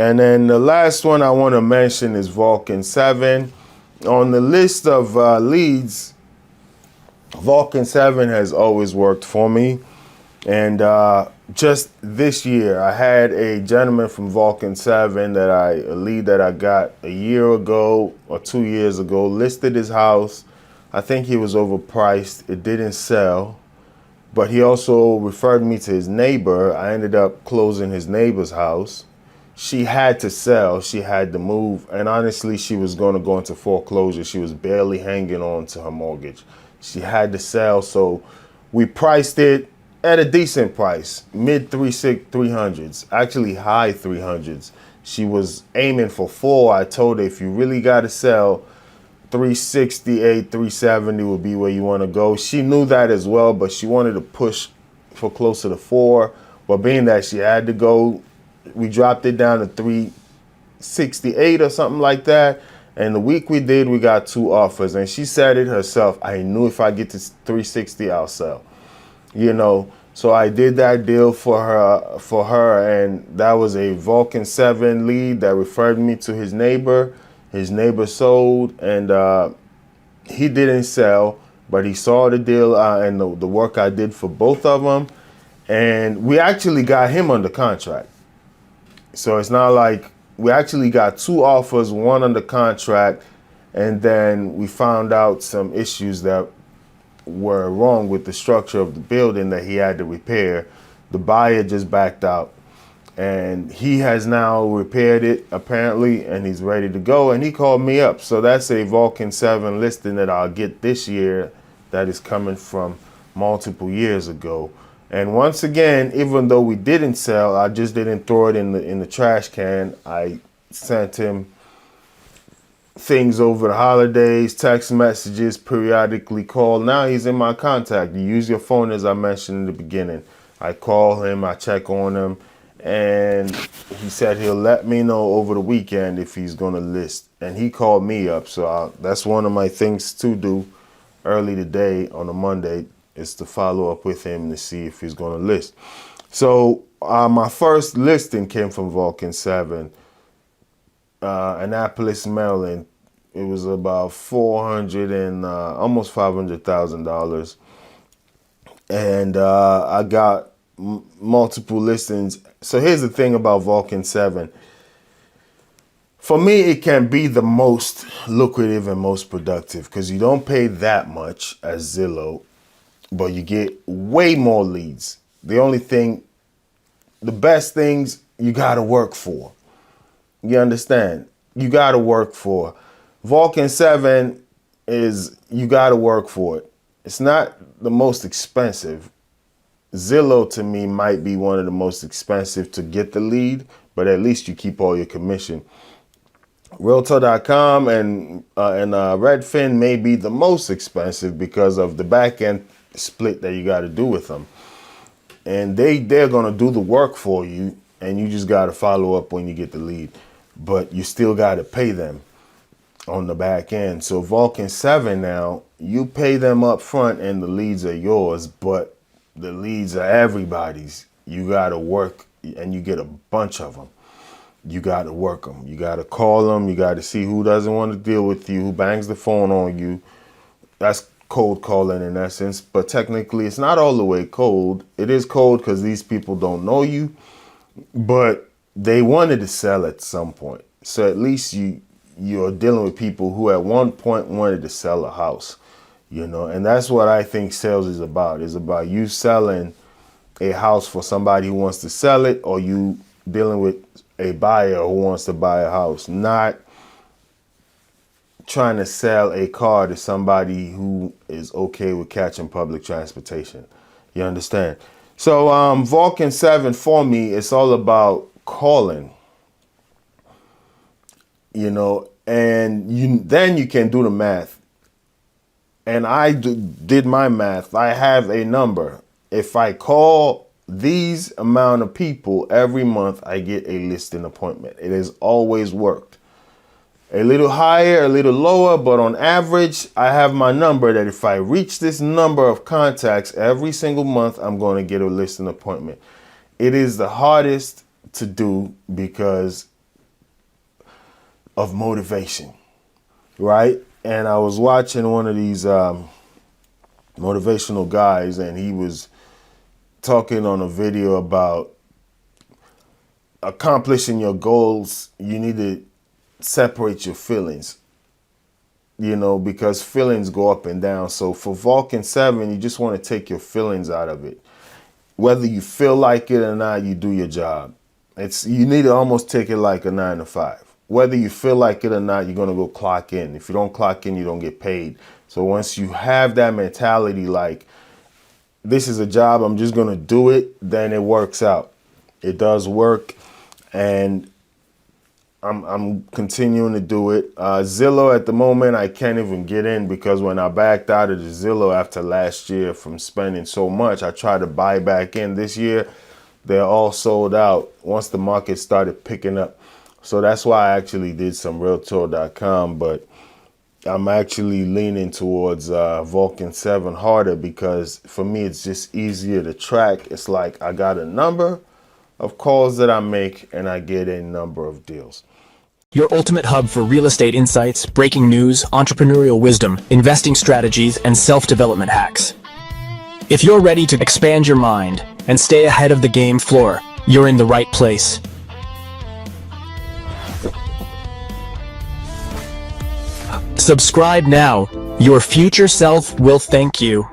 And then the last one I want to mention is Vulcan 7. On the list of leads, Vulcan 7 has always worked for me. And just this year, I had a gentleman from Vulcan 7 a lead that I got a year ago or 2 years ago, listed his house. I think he was overpriced. It didn't sell. But he also referred me to his neighbor. I ended up closing his neighbor's house. She had to sell. She had to move. And honestly, she was going to go into foreclosure. She was barely hanging on to her mortgage. She had to sell. So we priced it at a decent price, mid 300s, actually high 300s. She was aiming for 4. I told her if you really got to sell, 368, 370 would be where you want to go. She knew that as well, but she wanted to push for closer to 4. But being that she had to go, we dropped it down to 368 or something like that. And the week we did, we got 2 offers. And she said it herself. I knew if I get to 360, I'll sell. You know, so I did that deal for her, and that was a Vulcan 7 lead that referred me to his neighbor. His neighbor sold, and he didn't sell, but he saw the deal and the work I did for both of them, and we actually got him under contract. So it's not like we actually got 2 offers, 1 under contract, and then we found out some issues that were wrong with the structure of the building that he had to repair. The buyer just backed out, and he has now repaired it apparently, and he's ready to go, and he called me up. So that's a Vulcan 7 listing that I'll get this year that is coming from multiple years ago. And once again, even though we didn't sell, I just didn't throw it in the trash can. I sent him things over the holidays, text messages, periodically call. Now he's in my contact. You use your phone, as I mentioned in the beginning. I call him, I check on him, and he said he'll let me know over the weekend if he's going to list. And he called me up, so that's one of my things to do early today on a Monday, is to follow up with him to see if he's going to list. So my first listing came from Vulcan 7. Annapolis, Maryland. It was about $400 and almost $500,000, and I got multiple listings. So here's the thing about Vulcan 7. For me, it can be the most lucrative and most productive because you don't pay that much as Zillow, but you get way more leads. The best things you got to work for. You understand? You got to work for. Vulcan 7 is, you got to work for it. It's not the most expensive. Zillow to me might be one of the most expensive to get the lead, but at least you keep all your commission. Realtor.com and Redfin may be the most expensive because of the back end split that you got to do with them. And they're going to do the work for you, and you just got to follow up when you get the lead. But you still got to pay them on the back end. So Vulcan 7 now, you pay them up front and the leads are yours, but the leads are everybody's. You got to work, and you get a bunch of them. You got to work them. You got to call them. You got to see who doesn't want to deal with you, who bangs the phone on you. That's cold calling in essence, but technically it's not all the way cold. It is cold because these people don't know you, but they wanted to sell at some point. So at least you're dealing with people who at one point wanted to sell a house, you know, and that's what I think sales is about. It's about you selling a house for somebody who wants to sell it, or you dealing with a buyer who wants to buy a house, not trying to sell a car to somebody who is okay with catching public transportation. You understand? So Vulcan 7 for me, it's all about calling, you know, and then you can do the math. And I did my math. I have a number. If I call these amount of people every month, I get a listing appointment. It has always worked. A little higher, a little lower, but on average, I have my number that if I reach this number of contacts every single month, I'm going to get a listing appointment. It is the hardest to do because of motivation, right? And I was watching one of these motivational guys, and he was talking on a video about accomplishing your goals. You need to separate your feelings, because feelings go up and down. So for Vulcan 7, you just want to take your feelings out of it. Whether you feel like it or not, you do your job. You need to almost take it like a 9 to 5. Whether you feel like it or not, you're going to go clock in. If you don't clock in, you don't get paid. So once you have that mentality, like, this is a job, I'm just going to do it, then it works out. It does work, and I'm continuing to do it. Zillow at the moment, I can't even get in because when I backed out of the Zillow after last year from spending so much, I tried to buy back in this year. They're all sold out once the market started picking up. So that's why I actually did some Realtor.com, but I'm actually leaning towards Vulcan 7 harder because for me, it's just easier to track. It's like I got a number of calls that I make and I get a number of deals. Your ultimate hub for real estate insights, breaking news, entrepreneurial wisdom, investing strategies, and self-development hacks. If you're ready to expand your mind and stay ahead of the game floor, you're in the right place. Subscribe now. Your future self will thank you.